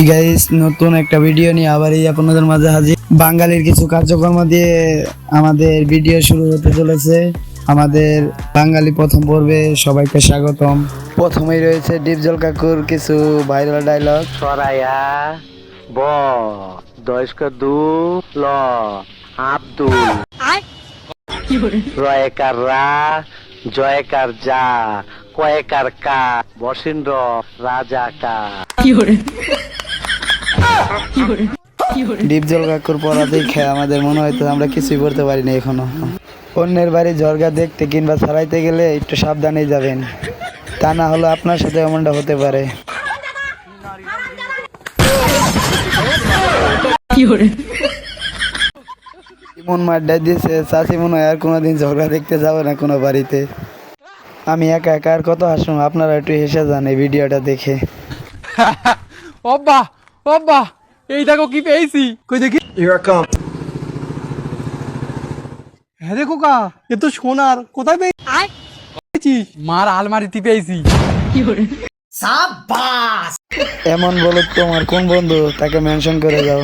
Guys, নতুন একটা video নিয়ে আবার আপনাদের মাঝে হাজির। বাঙালির কিছু কার্যক্রম দিয়ে আমাদের ভিডিও শুরু হতে চলেছে। আমাদের বাঙালি প্রথম পর্বে সবাইকে স্বাগতম। প্রথমেই রয়েছে ডিপজল কাকুর কিছু ভাইরাল ডায়লগ। সরাইয়া ব দয়স্ক দু ল আব্দুল রয়েকার রা জয়কার যা কয়েকার কা বসিন্দ্র রাজা কা। ডিপজল কাকুর পড়া দেখে আমাদের মনে হয়তো আমরা কিছুই করতে পারি না এখনো। অন্যের বাড়ি ঝরগা দেখতে কিংবা ছাড়াইতে গেলে একটু সাবধানে যাবেন, তা না হলে আপনার সাথে এমনটা হতে পারে। মন মাড্ডা দিয়েছে চাষি, মনে হয় আর কোনোদিন ঝগড়া দেখতে যাবে না কোনো বাড়িতে। আমি একা একা আর কত হাসবো, আপনারা একটু হেসে যান এই ভিডিওটা দেখে। অব্বা অব্বা, এই দেখো কি পেয়েছি, কই দেখি। হ্যাঁ রে খোকা, এ তো সোনার, কোথায় পেয়েছিস? মার আলমারিতে পেয়েছি। এমন বলো তোমার কোন বন্ধু, তাকে মেনশন করে যাও।